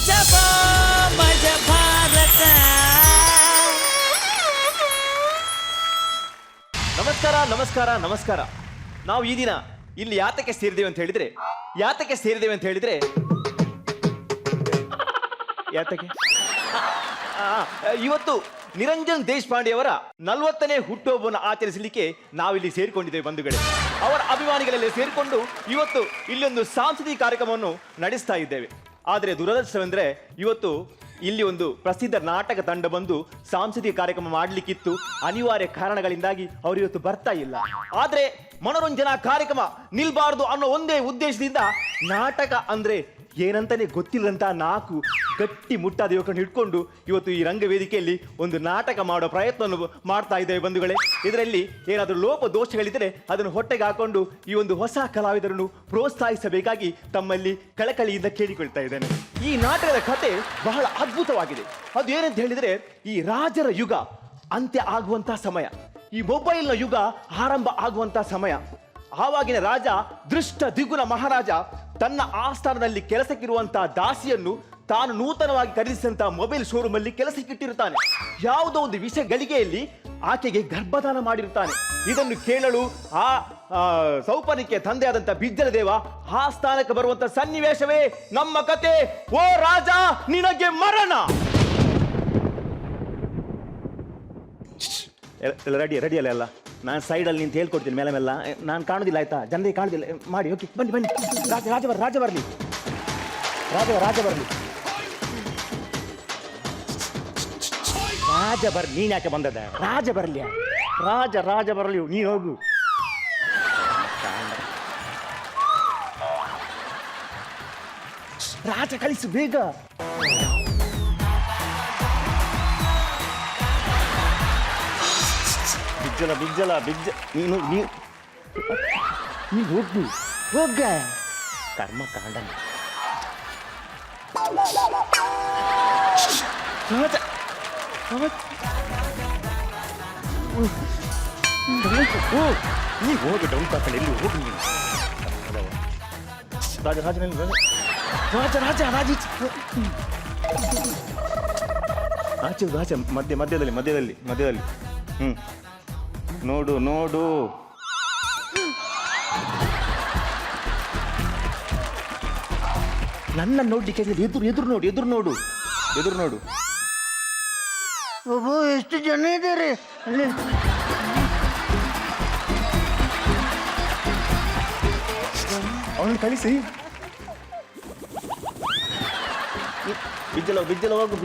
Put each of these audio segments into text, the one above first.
ಗಜಬಾ ಮಜ ಭಾರತ. ನಮಸ್ಕಾರ ನಮಸ್ಕಾರ ನಮಸ್ಕಾರ. ನಾವು ಈ ದಿನ ಇಲ್ಲಿ ಯಾತಕ್ಕೆ ಸೇರಿದ್ದೇವೆ ಅಂತ ಹೇಳಿದ್ರೆ ಯಾತಕ್ಕೆ ಇವತ್ತು ನಿರಂಜನ್ ದೇಶಪಾಂಡೆ ಅವರ 40ನೇ ಹುಟ್ಟುಹಬ್ಬವನ್ನು ಆಚರಿಸಲಿಕ್ಕೆ ನಾವಿಲ್ಲಿ ಸೇರಿಕೊಂಡಿದ್ದೇವೆ ಬಂಧುಗಳೇ. ಅವರ ಅಭಿಮಾನಿಗಳೆಲ್ಲ ಸೇರಿಕೊಂಡು ಇವತ್ತು ಇಲ್ಲೊಂದು ಸಾಂಸ್ಕೃತಿಕ ಕಾರ್ಯಕ್ರಮವನ್ನು ನಡೆಸ್ತಾ ಇದ್ದೇವೆ. ಆದರೆ ದುರದೃಷ್ಟವೆಂದರೆ ಇವತ್ತು ಇಲ್ಲಿ ಒಂದು ಪ್ರಸಿದ್ಧ ನಾಟಕ ತಂಡ ಬಂದು ಸಾಂಸ್ಕೃತಿಕ ಕಾರ್ಯಕ್ರಮ ಮಾಡಲಿಕ್ಕಿತ್ತು. ಅನಿವಾರ್ಯ ಕಾರಣಗಳಿಂದಾಗಿ ಅವರು ಇವತ್ತು ಬರ್ತಾ ಇಲ್ಲ. ಆದರೆ ಮನೋರಂಜನಾ ಕಾರ್ಯಕ್ರಮ ನಿಲ್ಬಾರ್ದು ಅನ್ನೋ ಒಂದೇ ಉದ್ದೇಶದಿಂದ ನಾಟಕ ಅಂದ್ರೆ ಏನಂತಾನೆ ಗೊತ್ತಿಲ್ಲಂತ 4 ಗಟ್ಟಿ ಮುಟ್ಟಾದ ಯುವಕರನ್ನು ಹಿಡ್ಕೊಂಡು ಇವತ್ತು ಈ ರಂಗವೇದಿಕೆಯಲ್ಲಿ ಒಂದು ನಾಟಕ ಮಾಡೋ ಪ್ರಯತ್ನವನ್ನು ಮಾಡ್ತಾ ಇದ್ದೇವೆ ಬಂಧುಗಳೇ. ಇದರಲ್ಲಿ ಏನಾದರೂ ಲೋಪ ದೋಷಗಳಿದ್ದರೆ ಅದನ್ನು ಹೊಟ್ಟೆಗೆ ಹಾಕೊಂಡು ಈ ಒಂದು ಹೊಸ ಕಲಾವಿದರನ್ನು ಪ್ರೋತ್ಸಾಹಿಸಬೇಕಾಗಿ ತಮ್ಮಲ್ಲಿ ಕಳಕಳಿಯಿಂದ ಕೇಳಿಕೊಳ್ತಾ ಇದ್ದೇನೆ. ಈ ನಾಟಕದ ಕತೆ ಬಹಳ ಅದ್ಭುತವಾಗಿದೆ. ಅದು ಏನಂತ ಹೇಳಿದರೆ, ಈ ರಾಜರ ಯುಗ ಅಂತ್ಯ ಆಗುವಂತ ಸಮಯ, ಈ ಮೊಬೈಲ್ನ ಯುಗ ಆರಂಭ ಆಗುವಂತ ಸಮಯ. ಆವಾಗಿನ ರಾಜ ದೃಷ್ಟ ದ್ವಿಗುಣ ಮಹಾರಾಜ ತನ್ನ ಆಸ್ಥಾನದಲ್ಲಿ ಕೆಲಸಕ್ಕಿರುವಂತಹ ದಾಸಿಯನ್ನು ತಾನು ನೂತನವಾಗಿ ಖರೀದಿಸಿದಂತಹ ಮೊಬೈಲ್ ಶೋರೂಮ್ ಅಲ್ಲಿ ಕೆಲಸಕ್ಕಿಟ್ಟಿರುತ್ತಾನೆ. ಯಾವುದೋ ಒಂದು ವಿಷಯ ಗಳಿಗೆಯಲ್ಲಿ ಆಕೆಗೆ ಗರ್ಭದಾನ ಮಾಡಿರುತ್ತಾನೆ. ಇದನ್ನು ಕೇಳಲು ಆ ಸೌಪರ್ಯಕ್ಕೆ ತಂದೆಯಾದಂತ ಬಿಜ್ಜಲ ದೇವ ಆ ಸ್ಥಾನಕ್ಕೆ ಬರುವಂತ ಸನ್ನಿವೇಶವೇ ನಮ್ಮ ಕತೆ. ಓ ರಾಜ, ನಿನಗೆ ಮರಣ. ರೆಡಿ ಅಲ್ಲ, ನಾನು ಸೈಡಲ್ಲಿ ನಿಂತು ಹೇಳ್ಕೊಡ್ತೀನಿ ಮೇಲೆ ಮೇಲೆ. ನಾನು ಕಾಣುದಿಲ್ಲ, ಆಯ್ತಾ? ಜನರಿಗೆ ಕಾಣುದಿಲ್ಲ ಮಾಡಿ. ಓಕೆ, ಬನ್ನಿ. ರಾಜ ಬರಲಿ. ನೀನ್ ಯಾಕೆ ಬಂದದ? ರಾಜ ಬರಲಿ, ನೀನು ಹೋಗು. ರಾಜ ಕಳಿಸು ಬೇಗ. ಬಿಜ್ಜಲ ನೀನು ಹೋಗ ಕರ್ಮ ಕಾಂಡ. ನೀ ಹೋಗಿ ಡೌನ್ ಕಾಕಂಡು ಎಲ್ಲಿ ಹೋಗಿ ನೀನು. ರಾಜ ಮಧ್ಯದಲ್ಲಿ. ನೋಡು ನನ್ನ ನೋಡ್ಲಿಕ್ಕೆ ಎದುರು ನೋಡು. ಒಬ್ಬ ಎಷ್ಟು ಜನ ಇದ್ದಾರೆ ಅಲ್ಲಿ. ಅವನು ಕಳಿಸಿ. ಬಿಜ್ಜಲ ಹೋಗು.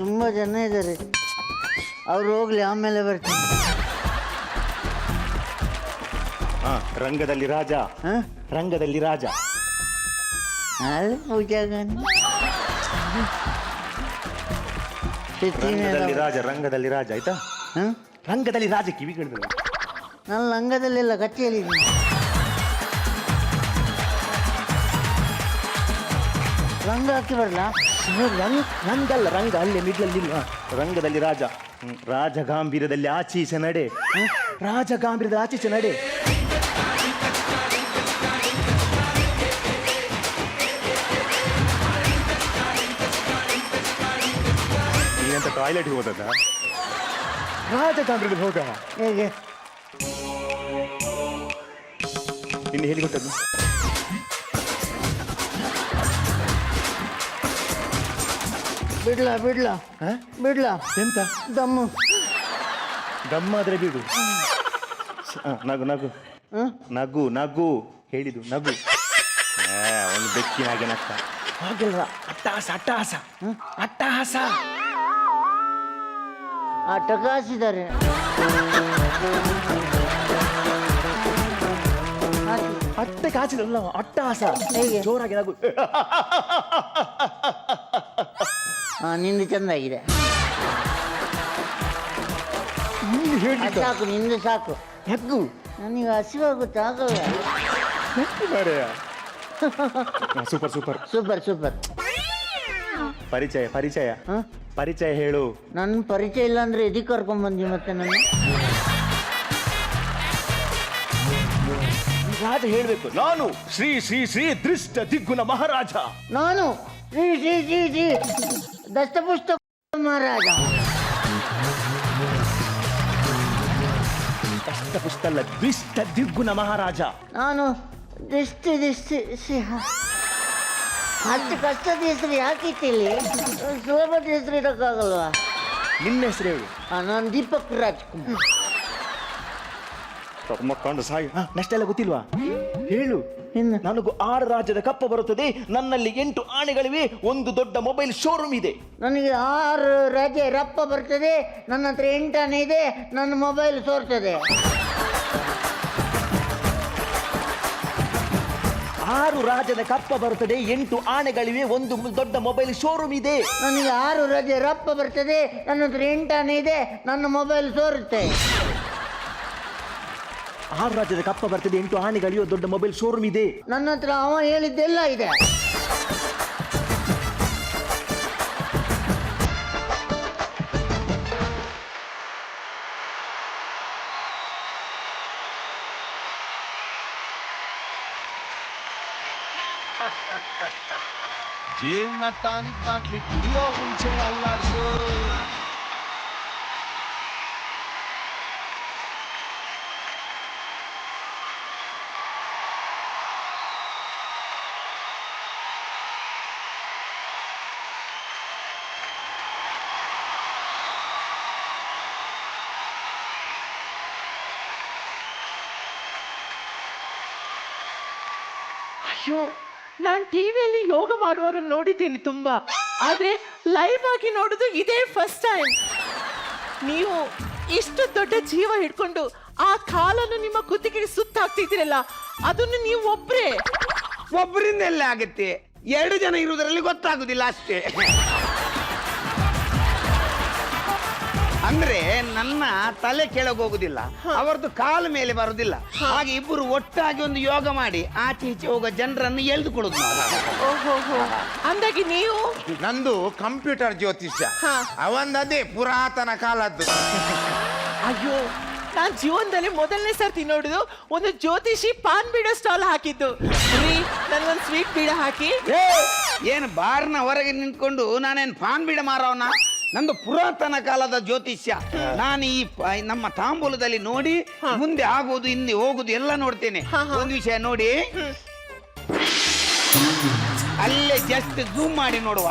ತುಂಬಾ ಜನ ಇದ್ದಾರೆ, ಅವ್ರು ಹೋಗ್ಲಿ, ಆಮೇಲೆ ಬರ್ತೀನಿ. ರಂಗದಲ್ಲಿ ರಾಜ. ಅಲ್ಲಿ ಪೂಜಾಗ ರಂಗದಲ್ಲಿ ರಾಜ ಆಯ್ತಾ? ರಂಗದಲ್ಲಿ ರಾಜ ಕಿವಿಗಳು. ನಾನು ರಂಗದಲ್ಲೆಲ್ಲ ಕಚ್ಚೇರಿದ್ದೀನಿ. ರಂಗ ಹಾಕಿ ಬರಲ್ಲ? ರಂಗ ಅಲ್ಲೇ ಮಿಡ್ಲಲ್ಲಿ. ರಂಗದಲ್ಲಿ ರಾಜ. ರಾಜಗಾಂಭೀರ್ಯದಲ್ಲಿ ಆಚೀಚೆ ನಡೆ. ನೀನಂತ ಟಾಯ್ಲೆಟ್ ಹೋದದ? ರಾಜಗಾಂಭೀರ್ಯದಲ್ಲಿ ಹೋಗ. ಹೇಗೆ ಇನ್ನು ಹೇಳಿಕೊಟ್ಟದ್ದು? ಬಿಡ್ಲಾ ಎಂತ ದಮ್ಮಾದ್ರೆ ಬಿಡು. ನಗು ಹೇಳಿದು ನಗು. ಒಂದು ಬೆಕ್ಕಿನ ಹಾಗೆ ನಕ್ಕ ಹಾಗೆಲ್ಲ. ಅಟ್ಟಹಾಸ ಟಕಾಸಿದ್ದಾರೆ. ಅಟ್ಟೆ ಕಾಸಿದಲ್ಲ, ಅಟ್ಟಹಾಸ. ಹೇಗೆ? ಜೋರಾಗಿ ನಗು. ನಿಂದು ಚಂದಾಗಿದೆ. ಸಾಕು, ನಿಂದು ಸಾಕು. ನಗು. ನನಗೆ ಹಸಿವಾಗುತ್ತೆ, ಆಗಲ್ಲ. ಸೂಪರ್. ಪರಿಚಯ ಹೇಳು. ನನ್ನ ಪರಿಚಯ ಇಲ್ಲ ಅಂದ್ರೆ ಎದಕ್ಕೆ ಕರ್ಕೊಂಡ್ ಬಂದಿ ಮತ್ತೆ? ನನ್ನ ರಾಜ ಹೇಳ್ಬೇಕು, ನಾನು ಶ್ರೀ ಶ್ರೀ ಶ್ರೀ ದೃಷ್ಟ ದಿಗ್ಗುಣ ಮಹಾರಾಜ. ನಾನು ಶ್ರೀ ಶ್ರೀ ಶ್ರೀ ಶ್ರೀ ದಸ್ತಪುಷ್ಟ ಮಹಾರಾಜ. ದಷ್ಟಪುಷ್ಟಲ್ಲ, ದ್ವಿಷ್ಟ ದಿಗ್ಗುಣ ಮಹಾರಾಜ. ನಾನು ದಿಷ್ಟಿ ದಿಷ್ಟಿ ಸಿಂಹ. ಅಷ್ಟು ಕಷ್ಟದ ಹೆಸರು ಯಾಕಿತ್ತಿಲ್ಲಿ? ಸುಲಭದ ಹೆಸರು ಇಡೋಕ್ಕಾಗಲ್ವಾ? ನಿನ್ನ ಹೆಸರು ಹೇಳು. ನಾನು ದೀಪಕ್ ರಾಜ್ಕುಮಾರ್. ಮಕ್ಕಂಡು ಸಾಯಿ. ನೆಕ್ಸ್ಟ್ ಎಲ್ಲ ಗೊತ್ತಿಲ್ವಾ? ಹೇಳು. ಇನ್ನು ನನಗೂ 6 ರಾಜ್ಯದ ಕಪ್ಪ ಬರುತ್ತದೆ, ನನ್ನಲ್ಲಿ 8 ಆನೆಗಳಿವೆ, ಒಂದು ದೊಡ್ಡ ಮೊಬೈಲ್ ಶೋರೂಮ್ ಇದೆ. ನನಗೆ 6 ರಾಜ್ಯ ರಪ್ಪ ಬರ್ತದೆ, ನನ್ನ ಹತ್ರ 8 ಆನೆ ಇದೆ, ನನ್ನ ಮೊಬೈಲ್ ಸೋರ್ತದೆ. 6 ರಾಜ್ಯದ ಕಪ್ಪ ಬರುತ್ತದೆ, 8 ಆನೆಗಳಿವೆ, ಒಂದು ದೊಡ್ಡ ಮೊಬೈಲ್ ಶೋರೂಮ್ ಇದೆ. ನನಗೆ 6 ರಾಜ್ಯ ರಪ್ಪ ಬರ್ತದೆ, ನನ್ನ ಹತ್ರ 8 ಆನೆ ಇದೆ, ನನ್ನ ಮೊಬೈಲ್ ಸೋರುತ್ತೆ. 6 ರಾಜ್ಯದ ಕಪ್ಪ ಬರ್ತದೆ, 8 ಆನೆಗಳಿವೆ, ದೊಡ್ಡ ಮೊಬೈಲ್ ಶೋರೂಮ್ ಇದೆ. ನನ್ನ ಹತ್ರ ಅವ ಹೇಳಿದ್ದೆಲ್ಲ ಇದೆ. ಜೀವನ ತಾನಿ ಕುಡಿಯೋ ಮುಂಚೆ ಅಲ್ಲಾಡ್ಸು. ಅಯ್ಯೋ, ನಾನು ಟಿವಿಯಲ್ಲಿ ಯೋಗ ಮಾಡುವವರನ್ನು ನೋಡಿದ್ದೀನಿ ತುಂಬಾ, ಆದ್ರೆ ಲೈವ್ ಆಗಿ ನೋಡುದು ಇದೇ ಫಸ್ಟ್ ಟೈಮ್. ನೀವು ಇಷ್ಟು ದೊಡ್ಡ ಜೀವ ಹಿಡ್ಕೊಂಡು ಆ ಕಾಲನ್ನು ನಿಮ್ಮ ಕುತ್ತಿಗೆಗೆ ಸುತ್ತಾಕ್ತಿದ್ದೀರಲ್ಲ, ಅದನ್ನು ನೀವು ಒಬ್ಬರಿಂದ ಎಲ್ಲ ಆಗುತ್ತೆ, 2 ಜನ ಇರುವುದರಲ್ಲಿ ಗೊತ್ತಾಗುದಿಲ್ಲ ಅಷ್ಟೇ. ಅಂದ್ರೆ ನನ್ನ ತಲೆ ಕೆಳಗೆ ಹೋಗುದಿಲ್ಲ, ಅವರದ್ದು ಕಾಲ ಮೇಲೆ ಬರುದಿಲ್ಲ. ಹಾಗೆ ಇಬ್ಬರು ಒಟ್ಟಾಗಿ ಒಂದು ಯೋಗ ಮಾಡಿ ಆಚೆ ಈಚೆ ಹೋಗೋ ಜನರನ್ನು ಎಳೆದುಕೊಳ್ಳುದು ನಾವು. ಓಹೋ, ಅಂದಾಗಿ ನೀವು ನಂದು ಕಂಪ್ಯೂಟರ್ ಜ್ಯೋತಿಷ್ಯ, ಅವಂದದೇ ಪುರಾತನ ಕಾಲದ್ದು. ಅಯ್ಯೋ, ನಾನ್ ಜೀವನದಲ್ಲಿ ಮೊದಲನೇ ಸರ್ತಿ ನೋಡುದು ಒಂದು ಜ್ಯೋತಿಷಿ ಪಾನ್ ಬೀಡೋ ಸ್ಟಾಲ್ ಹಾಕಿದ್ದು. ರೀ, ನನ್ಗೊಂದು ಸ್ವೀಟ್ ಬೀಡ ಹಾಕಿ. ಏನು ಬಾರ್ನ ಹೊರಗೆ ನಿಂತ್ಕೊಂಡು ನಾನೇನು ಪಾನ್ ಬೀಡ ಮಾರವನ? ನಂದು ಪುರಾತನ ಕಾಲದ ಜ್ಯೋತಿಷ್ಯ. ನಾನು ಈ ನಮ್ಮ ತಾಂಬೂಲದಲ್ಲಿ ನೋಡಿ ಮುಂದೆ ಆಗೋದು ಹಿಂದೆ ಹೋಗುದು ಎಲ್ಲ ನೋಡ್ತೇನೆ. ಒಂದು ವಿಷಯ ನೋಡಿ, ಅಲ್ಲೇ ಜಸ್ಟ್ ಝೂಮ್ ಮಾಡಿ ನೋಡುವ.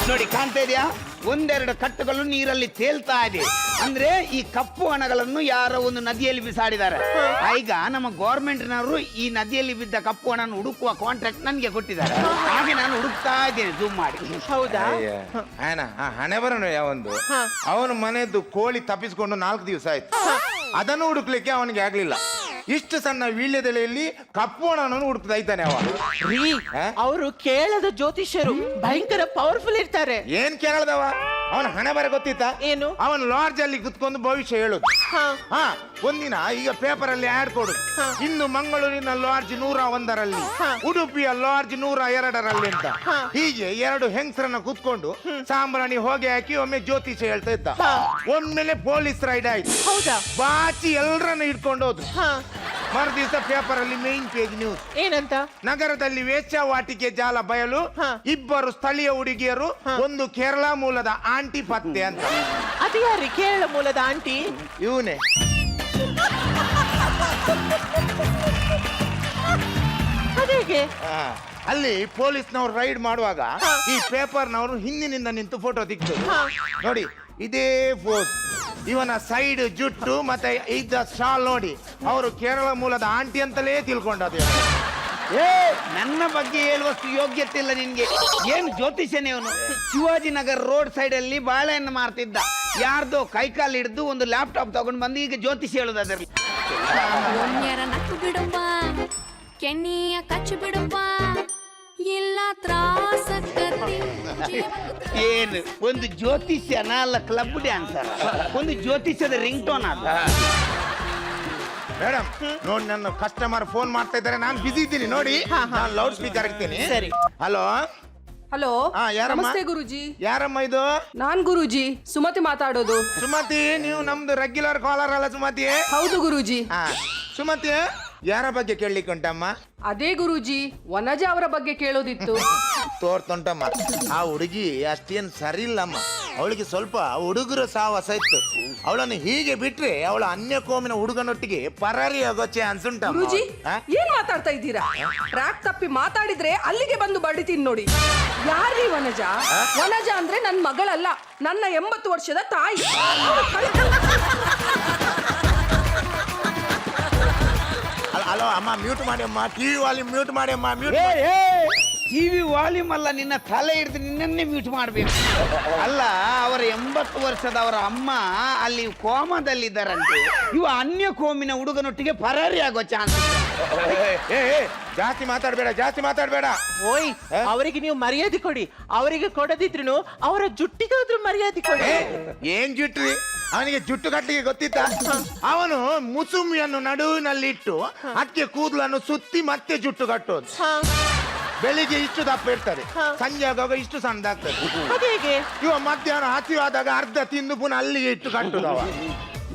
ನೋಡಿ, ಕಾಣ್ತಾ ಇದೆಯಾ? 1-2 ಕಟ್ಟುಗಳು ನೀರಲ್ಲಿ ತೇಲ್ತಾ ಇದೆ. ಅಂದ್ರೆ ಈ ಕಪ್ಪು ಹಣಗಳನ್ನು ಯಾರೋ ಒಂದು ನದಿಯಲ್ಲಿ ಬಿಸಾಡಿದ್ದಾರೆ. ಈಗ ನಮ್ಮ ಗೌರ್ಮೆಂಟ್ನವರು ಈ ನದಿಯಲ್ಲಿ ಬಿದ್ದ ಕಪ್ಪು ಹಣವನ್ನು ಹುಡುಕುವ ಕಾಂಟ್ರಾಕ್ಟ್ ನನಗೆ ಕೊಟ್ಟಿದ್ದಾರೆ. ಹಾಗೆ ನಾನು ಹುಡುಕ್ತಾ ಇದ್ದೇನೆ ಝೂಮ್ ಮಾಡಿ. ಹೌದಾ? ಹಣೆ ಬರೋಣ ಯಾವೊಂದು, ಅವನ ಮನೆಯದ್ದು ಕೋಳಿ ತಪ್ಪಿಸ್ಕೊಂಡು 4 ದಿವಸ ಆಯ್ತು. ಅದನ್ನು ಹುಡುಕ್ಲಿಕ್ಕೆ ಅವನಿಗೆ ಆಗ್ಲಿಲ್ಲ. ಇಷ್ಟು ಸಣ್ಣ ವೀಳ್ಯದೆಲೆಯಲ್ಲಿ ಕಪ್ಪು ಹಣವನ್ನು ಹುಡುಕ್ತಾ ಇದ್ದಾನೆ ಅವ. ಅವರು ಕೇಳದ ಜ್ಯೋತಿಷ್ಯರು, ಭಯಂಕರ ಪವರ್ಫುಲ್ ಇರ್ತಾರೆ. ಏನ್ ಕೇಳದವ? ಅವನ ಹಣೆ ಬರ ಗೊತ್ತಿತ್ತ? ಏನು? ಅವನ್ ಲಾಡ್ಜ್ ಅಲ್ಲಿ ಕುತ್ಕೊಂಡು ಭವಿಷ್ಯ ಹೇಳುದು. ಒಂದಿನ ಈಗ ಪೇಪರ್ ಅಲ್ಲಿ ಆಡ್ ಕೊಡುದು, ಇನ್ನು ಮಂಗಳೂರಿನ ಲಾಡ್ಜ್ 101ರಲ್ಲಿ, ಉಡುಪಿಯ ಲಾಡ್ಜ್ 102ರಲ್ಲಿ ಅಂತ. ಹೀಗೆ 2 ಹೆಂಗಸರನ್ನ ಕುತ್ಕೊಂಡು ಸಾಂಬ್ರಾಣಿ ಹೊಗೆ ಹಾಕಿ ಒಮ್ಮೆ ಜ್ಯೋತಿಷ್ಯ ಹೇಳ್ತಾ ಇದ್ದ. ಒಮ್ಮೆಲೆ ಪೊಲೀಸ್ ರೈಡ್ ಆಯ್ತು. ಹೌದಾ? ಬಾಚಿ ಎಲ್ಲರನ್ನ ಹಿಡ್ಕೊಂಡು ಹೋದ್ರು. ಮರು ದಿವಸ ಪೇಪರ್ ಅಲ್ಲಿ ಮೇನ್ ಪೇಜ್ ನ್ಯೂಸ್. ಏನಂತ? ನಗರದಲ್ಲಿ ವೇಶ್ಯಾವಾಟಿಕೆ ಜಾಲ ಬಯಲು, 2 ಸ್ಥಳೀಯ ಹುಡುಗಿಯರು, 1 ಕೇರಳ ಮೂಲದ ಆಂಟಿ ಪತ್ತೆ ಅಂತ. ಅದು ಯಾರಿ ಕೇರಳ ಮೂಲದ ಆಂಟಿ? ಇವನೇ. ಅದೇಗೆ? ಅಲ್ಲಿ ಪೊಲೀಸ್ನವ್ರು ರೈಡ್ ಮಾಡುವಾಗ ಈ ಪೇಪರ್ನವರು ಹಿಂದಿನಿಂದ ನಿಂತು ಫೋಟೋ ತೆಗ್ದು ನೋಡಿ, ಇದೇ ಫೋಸ್, ಇವನ ಸೈಡ್ ಜುಟ್ಟು ಮತ್ತೆ ಇದ್ದ ಶಾಲ್ ನೋಡಿ ಅವರು ಕೇರಳ ಮೂಲದ ಆಂಟಿ ಅಂತಲೇ ತಿಳ್ಕೊಂಡದ್ದು. ನನ್ನ ಬಗ್ಗೆ ಹೇಳುವಷ್ಟು ಯೋಗ್ಯತೆ ಇಲ್ಲ ನಿನ್ಗೆ. ಏನು ಜ್ಯೋತಿಷ್ಯನೇ ಅವನು? ಶಿವಾಜಿನಗರ್ ರೋಡ್ ಸೈಡ್ ಅಲ್ಲಿ ಬಾಳೆಹಣ್ಣು ಮಾರ್ತಿದ್ದ. ಯಾರ್ದೋ ಕೈಕಾಲು ಹಿಡಿದು ಒಂದು ಲ್ಯಾಪ್ಟಾಪ್ ತಗೊಂಡು ಬಂದು ಈಗ ಜ್ಯೋತಿಷ್ಯ ಹೇಳುದು ಅದರಲ್ಲಿ. ನಕ್ಕು ಬಿಡುವ, ಕೆನ್ನಿಯ ಕಚ್ಚು ಬಿಡುವ, ಇಲ್ಲ ತ್ರಾಸಕತಿ. ಏನು ಒಂದು ಜ್ಯೋತಿಷ್ಯನ ಅಲ್ಲ, ಕ್ಲಬ್ ಡ್ಯಾನ್ಸರ್. ಒಂದು ಜ್ಯೋತಿಷ್ಯದ ರಿಂಗ್ ಟೋನ್ ಅದ. ಮೇಡಮ್ ನೋಡಿ, ನನ್ನ ಕಸ್ಟಮರ್ ಫೋನ್ ಮಾಡ್ತಾ ಇದ್ದಾರೆ, ನಾನು ಬಿಸಿ ಇದ್ದೀನಿ ನೋಡಿ. ನಾನು ಲೌಡ್ ಸ್ಪೀಕರ್ ಇರ್ತೀನಿ. ಸರಿ. ಹಲೋ ಹಲೋ ಹಾ, ಯಾರಮ್ಮ? ನಮಸ್ತೆ ಗುರುಜಿ. ಯಾರಮ್ಮ ಇದು? ನಾನ್ ಗುರುಜಿ ಸುಮತಿ ಮಾತಾಡೋದು. ಸುಮತಿ, ನೀವು ನಮ್ದು ರೆಗ್ಯುಲರ್ ಕಾಲರ್ ಅಲ್ಲ ಸುಮತಿ? ಹೌದು ಗುರುಜಿ. ಹಾ, ಸುಮತಿ ಯಾರ ಬಗ್ಗೆ ಕೇಳಲಿಕ್ಕೆ ಉಂಟಮ್ಮ? ಅದೇ ಗುರುಜಿ, ವನಜ ಅವರ ಬಗ್ಗೆ ಕೇಳೋದಿತ್ತು. ತೋರ್ತುಂಟಮ್ಮ, ಆ ಹುಡುಗಿ ಅಷ್ಟೇನು ಸರಿ ಇಲ್ಲಮ್ಮ. ಅವಳಿಗೆ ಸ್ವಲ್ಪ ಹುಡುಗರ ಸಾವಾಸ ಇತ್ತು. ಅವಳನ್ನು ಹೀಗೆ ಬಿಟ್ರೆ ಅವಳ ಅನ್ಯ ಕೋಮಿನ ಹುಡುಗನೊಟ್ಟಿಗೆ ಪರಾರಿ ಆಗೋ ಚಾನ್ಸ್ ಉಂಟಮ್ಮ. ಗುರುಜಿ ಹಾ? ಏನ್ ಮಾತಾಡ್ತಾ ಇದ್ದೀರಾ? ಟ್ರ್ಯಾಕ್ ತಪ್ಪಿ ಮಾತಾಡಿದ್ರೆ ಅಲ್ಲಿಗೆ ಬಂದು ಬಡಿತೀನಿ ನೋಡಿ. ಯಾರ್ರೀ ವನಜ? ವನಜ ಅಂದ್ರೆ ನನ್ ಮಗಳಲ್ಲ, ನನ್ನ 80 ವರ್ಷದ ತಾಯಿ. ಅಲೋ ಅಮ್ಮ, ಮ್ಯೂಟ್ ಮಾಡಿ ಅಮ್ಮ, ಟಿವಿ ವಾಲ್ಯೂಮ್ ಮ್ಯೂಟ್ ಮಾಡಿ ಅಮ್ಮ, ಮ್ಯೂಟ್. ಟಿವಿ ವಾಲ್ಯೂಮ್ ಅಲ್ಲ, ನಿನ್ನ ತಲೆ ಹಿಡಿದು ನಿನ್ನನ್ನೇ ಮ್ಯೂಟ್ ಮಾಡಬೇಕು. ಅಲ್ಲ, ಅವರ 80 ವರ್ಷದ ಅವರ ಅಮ್ಮ ಅಲ್ಲಿ ಕೋಮದಲ್ಲಿದ್ದಾರಂತೆ. ಇವ ಅನ್ಯ ಕೋಮಿನ ಹುಡುಗನೊಟ್ಟಿಗೆ ಪರಾರಿ ಆಗೋ ಚಾನ್ಸ್. ಜಾಸ್ತಿ ಮಾತಾಡ್ಬೇಡ, ಜಾಸ್ತಿ ಮಾತಾಡ್ಬೇಡ. ಓಯ್, ಅವರಿಗೆ ನೀವು ಮರ್ಯಾದೆ ಕೊಡಿ. ಅವರಿಗೆ ಕೊಡದಿದ್ರು ಅವರ ಜುಟ್ಟಿಗಾದ್ರೂ ಮರ್ಯಾದೆ ಕೊಡಿ. ಏನ್ ಜುಟ್ರಿ? ಅವನಿಗೆ ಜುಟ್ಟು ಕಟ್ಟಲಿಕ್ಕೆ ಗೊತ್ತಿತ್ತ? ಅವನು ಮುಸುಮಿಯನ್ನು ನಡುವಿನಲ್ಲಿಟ್ಟು ಅಕ್ಕೆ ಕೂದಲನ್ನು ಸುತ್ತಿ ಮತ್ತೆ ಜುಟ್ಟು ಕಟ್ಟೋದು. ಬೆಳಿಗ್ಗೆ ಇಷ್ಟು ದಪ್ಪ ಇರ್ತದೆ, ಸಂಜೆ ಆಗುವಾಗ ಇಷ್ಟು ಸಣ್ಣದಾಗ್ತದೆ. ಅದೇಗೆ? ಇವ ಮಧ್ಯಾಹ್ನ ಹಸಿವಾದಾಗ ಅರ್ಧ ತಿಂದು ಪುನಃ ಅಲ್ಲಿಗೆ ಇಟ್ಟು ಕಟ್ಟುದವ.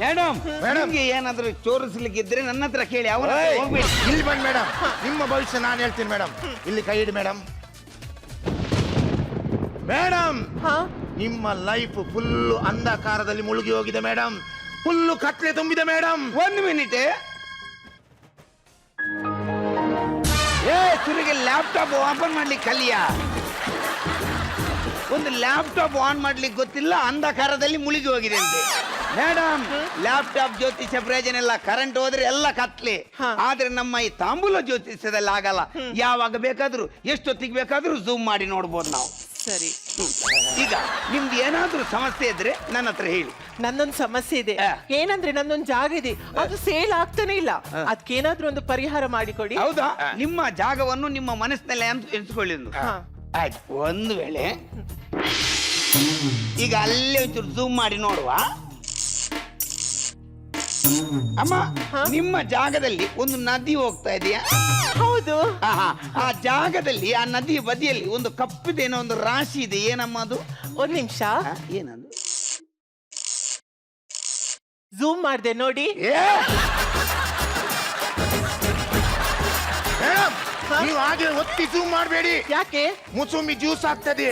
ಮೇಡಮ್, ನಿಮ್ಗೆ ಏನಾದ್ರೂ ಚೋರಿಸ್ಲಿಕ್ಕಿದ್ರೆ ನನ್ನ ಹತ್ರ ಕೇಳಿ. ಅವರ ಹೋಗ್ಬೇಡಿ. ಇಲ್ಲಿ ಬನ್ನಿ ಮೇಡಮ್, ನಿಮ್ಮ ಭವಿಷ್ಯ ನಾನು ಹೇಳ್ತೀನಿ ಮೇಡಮ್. ಇಲ್ಲಿ ಕೈ ಇಡಿ ಮೇಡಮ್. ಮೇಡಮ್, ನಿಮ್ಮ ಲೈಫ್ ಫುಲ್ಲು ಅಂಧಕಾರದಲ್ಲಿ ಮುಳುಗಿ ಹೋಗಿದೆ ಮೇಡಮ್. ಫುಲ್ಲು ಕತ್ಲೆ ತುಂಬಿದೆ ಮೇಡಮ್. 1 ಮಿನಿಟ್. ತಿರುಗಿ ಲ್ಯಾಪ್ಟಾಪ್ ಓಪನ್ ಮಾಡ್ಲಿಕ್ಕೆ ಕಲಿಯ. ಒಂದು ಲ್ಯಾಪ್ಟಾಪ್ ಆನ್ ಮಾಡ್ಲಿಕ್ಕೆ ಗೊತ್ತಿಲ್ಲ, ಅಂಧಕಾರದಲ್ಲಿ ಮುಳುಗಿ ಹೋಗಿದೆ ಅಂತೆ. ಮೇಡಮ್, ಲ್ಯಾಪ್ಟಾಪ್ ಜ್ಯೋತಿಷ್ಯ ಪ್ರಯೋಜನ ಇಲ್ಲ. ಕರೆಂಟ್ ಹೋದ್ರೆ ಎಲ್ಲ ಕತ್ಲೆ. ಆದ್ರೆ ನಮ್ಮ ಈ ತಾಂಬೂಲ ಜ್ಯೋತಿಷ್ಯದಲ್ಲಿ ಆಗಲ್ಲ. ಯಾವಾಗ ಬೇಕಾದ್ರೂ ಎಷ್ಟೊತ್ತಿಗೆ ಬೇಕಾದ್ರೂ ಝೂಮ್ ಮಾಡಿ ನೋಡ್ಬೋದು ನಾವು. ಸರಿ, ಈಗ ನಿಮ್ದು ಏನಾದ್ರೂ ಸಮಸ್ಯೆ ಇದ್ರೆ ನನ್ನ ಹತ್ರ ಹೇಳಿ. ನನ್ನೊಂದು ಸಮಸ್ಯೆ ಇದೆ. ಏನಂದ್ರೆ ನನ್ನೊಂದು ಜಾಗ ಇದೆ, ಅದು ಸೇಲ್ ಆಗ್ತಾನೆ ಇಲ್ಲ. ಅದಕ್ಕೇನಾದ್ರೂ ಒಂದು ಪರಿಹಾರ ಮಾಡಿಕೊಡಿ. ಹೌದಾ? ನಿಮ್ಮ ಜಾಗವನ್ನು ನಿಮ್ಮ ಮನಸ್ಸಿನಲ್ಲಿ ಎನ್ಸ್ಕೊಳ್ಳಿ. ಆಯ್ತು, ಒಂದು ವೇಳೆ ಈಗ ಅಲ್ಲೇ ಒಂಚೂರು ಝೂಮ್ ಮಾಡಿ ನೋಡುವ. ಅಮ್ಮ, ನಿಮ್ಮ ಜಾಗದಲ್ಲಿ ಒಂದು ನದಿ ಹೋಗ್ತಾ ಇದೆಯಾ? ಹೌದು. ಆ ಜಾಗದಲ್ಲಿ, ಆ ನದಿ ಬದಿಯಲ್ಲಿ ಒಂದು ಕಪ್ಪಿದೇನೋ ಒಂದು ರಾಶಿ ಇದೆ. ಏನಮ್ಮ ಅದು? ಒಂದ್ ನಿಮಿಷ, ಏನದು? ಝೂಮ್ ಮಾಡಿದೆ ನೋಡಿ. ಮೇಡಮ್, ನೀವು ಹಾಗೆ ಒತ್ತಿ ಝೂಮ್ ಮಾಡಬೇಡಿ. ಯಾಕೆ? ಮುಸುಂಬಿ ಜ್ಯೂಸ್ ಆಗ್ತದೆ.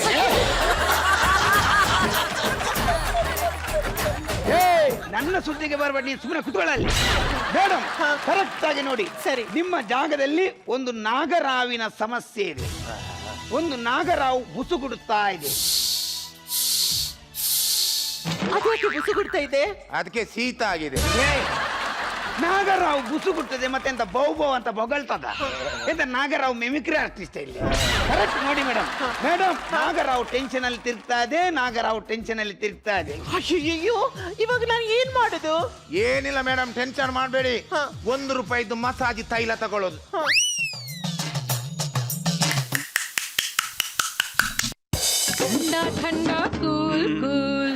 ನನ್ನ ಸುದ್ದಿಗೆ ಬರಬೇಡಿ, ನೀನು ಸುಮ್ಮನೆ ಕುತ್ಕೊಳ್ಳಿ. ಮೇಡಮ್, ಕರೆಕ್ಟ್ ಆಗಿ ನೋಡಿ. ಸರಿ. ನಿಮ್ಮ ಜಾಗದಲ್ಲಿ ಒಂದು ನಾಗರಾವಿನ ಸಮಸ್ಯೆ ಇದೆ. ಒಂದು ನಾಗರಾವು ಬುಸುಗುಡುತ್ತಾ ಇದೆ. ಅದಕ್ಕೆ ಬುಸುಗುಡ್ತಾ ಇದೆ? ಅದಕ್ಕೆ ಶೀತ ಆಗಿದೆ. ನಾಗರಾವ್ ಬುಸುಗುಟ್ಟದೆ ಮತ್ತೆ ಎಂತ ಬೌ ಅಂತ ಬೊಗಳ್ತದ. ಎಂತ ನಾಗರಾವ್ ಮಿಮಿಕ್ರಿ ಆರ್ಟಿಸ್ಟ್ ಇಲ್ಲಿ. ಕರೆಕ್ಟ್ ನೋಡಿ ಮೇಡಮ್. ಮೇಡಮ್, ನಾಗರಾವ್ ಟೆನ್ಷನ್ ಅಲ್ಲಿ ತಿರ್ಗ್ತಾ ಇದೆ. ನಾಗರಾವ್ ಟೆನ್ಷನ್ ಅಲ್ಲಿ ತಿರ್ಗ್ತಾ ಇದೆ. ಅಯ್ಯೋ, ಇವಾಗ ನಾನು ಏನ್ ಮಾಡುದು? ಏನಿಲ್ಲ ಮೇಡಮ್, ಟೆನ್ಷನ್ ಮಾಡಬೇಡಿ. 1 ರೂಪಾಯಿದು ಮಸಾಜ್ ತೈಲ ತಗೊಳ್ಳೋದು. ठंडा ठंडा कूल कूल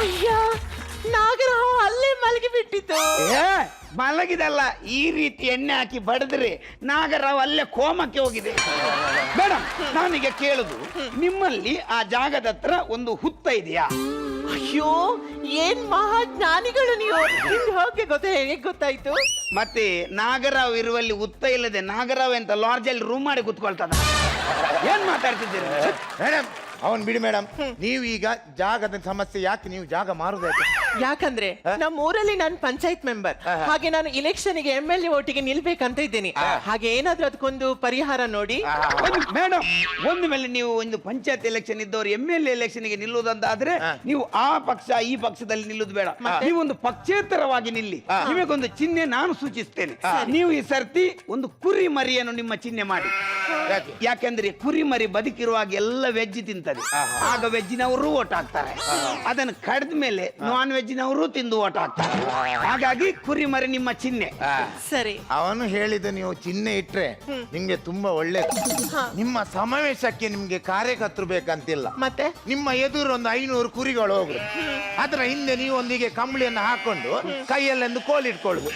ಅಯ್ಯ, ನಾಗರಾವ್ ಅಲ್ಲೇ ಮಲಗಿ ಬಿಟ್ಟಿತ್ತು. ಮಲಗಿದಲ್ಲ, ಈ ರೀತಿ ಎಣ್ಣೆ ಹಾಕಿ ಬಡಿದ್ರೆ ನಾಗರಾವ್ ಅಲ್ಲೇ ಕೋಮಕ್ಕೆ ಹೋಗಿದೆ. ಮೇಡಮ್, ನಾನೀಗ ಕೇಳುದು, ನಿಮ್ಮಲ್ಲಿ ಆ ಜಾಗದ ಹತ್ರ ಒಂದು ಹುತ್ತ ಇದೆಯಾ? ಅಯ್ಯೋ, ಏನ್ ಮಹಾಜ್ಞಾನಿಗಳು ನೀವು. ನಿಮ್ಗೆ ಹೋಗಿ ಹೇಗೆ ಗೊತ್ತಾಯ್ತು? ಮತ್ತೆ ನಾಗರಾವ್ ಇರುವಲ್ಲಿ ಹುತ್ತ ಇಲ್ಲದೆ ನಾಗರಾವ್ ಅಂತ ಲಾಡ್ಜ್ ಅಲ್ಲಿ ರೂಮ್ ಮಾಡಿ ಕುತ್ಕೊಳ್ತದ. ಏನ್ ಮಾತಾಡ್ತಿದ್ದೀರಿ ಮೇಡಮ್? ಅವನ್ ಬಿಡಿ ಮೇಡಮ್. ನೀವು ಈಗ ಜಾಗದ ಸಮಸ್ಯೆ ಯಾಕೆ? ನೀವು ಜಾಗ ಮಾರುದಕ್ಕೆ? ಯಾಕಂದ್ರೆ ನಮ್ಮ ಊರಲ್ಲಿ ನಾನು ಪಂಚಾಯತ್ ಮೆಂಬರ್. ಹಾಗೆ ನಾನು ಇಲೆಕ್ಷನ್ ಗೆ MLA ಓಟಿಗೆ ನಿಲ್ಬೇಕಂತ ಇದ್ದೀನಿ. ಹಾಗೆ ಏನಾದ್ರೂ ಅದಕ್ಕೊಂದು ಪರಿಹಾರ ನೋಡಿ. ಮೇಡಮ್, ಒಂದು ವೇಳೆ ನೀವು ಒಂದು ಪಂಚಾಯತ್ ಎಲೆಕ್ಷನ್ ಇದ್ದವರು MLA ಎಲೆಕ್ಷನ್ ಗೆ ನಿಲ್ಲುವುದಂತಾದ್ರೆ ನೀವು ಆ ಪಕ್ಷ ಈ ಪಕ್ಷದಲ್ಲಿ ನಿಲ್ಲುದು ಬೇಡ. ನೀವು ಒಂದು ಪಕ್ಷೇತರವಾಗಿ ನಿಲ್ಲಿ. ನಿಮಗೊಂದು ಚಿಹ್ನೆ ನಾನು ಸೂಚಿಸ್ತೇನೆ. ನೀವು ಈ ಸರ್ತಿ ಒಂದು ಕುರಿ ಮರಿಯನ್ನು ನಿಮ್ಮ ಚಿಹ್ನೆ ಮಾಡಿ. ಯಾಕೆಂದ್ರೆ ಕುರಿ ಮರಿ ಬದುಕಿರುವಾಗ ಎಲ್ಲ ವೆಜ್ ತಿಂತದೆ. ಆಗ ವೆಜ್ಜಿನವರು ಓಟ್ ಹಾಕ್ತಾರೆ. ಅದನ್ನು ಕಡ್ದ ಮೇಲೆ ನಾನ್ ವೆಜ್ಜಿನವರು ತಿಂದು ಓಟ್ ಹಾಕ್ತಾರೆ. ಹಾಗಾಗಿ ಕುರಿ ಮರಿ ನಿಮ್ಮ ಚಿಹ್ನೆ. ಸರಿ. ಅವನು ಹೇಳಿದ ನೀವು ಚಿಹ್ನೆ ಇಟ್ರೆ ನಿಮ್ಗೆ ತುಂಬಾ ಒಳ್ಳೇದು. ನಿಮ್ಮ ಸಮಾವೇಶಕ್ಕೆ ನಿಮ್ಗೆ ಕಾರ್ಯಕರ್ತರು ಬೇಕಂತಿಲ್ಲ. ಮತ್ತೆ ನಿಮ್ಮ ಎದುರು ಒಂದು 500 ಕುರಿಗಳು ಹೋಗ್ರು. ಅದರ ಹಿಂದೆ ನೀವು ಒಂದಿಗೆ ಕಂಬಳಿಯನ್ನು ಹಾಕೊಂಡು ಕೈಯಲ್ಲೊಂದು ಕೋಲಿಟ್ಕೊಳ್ಳುದು.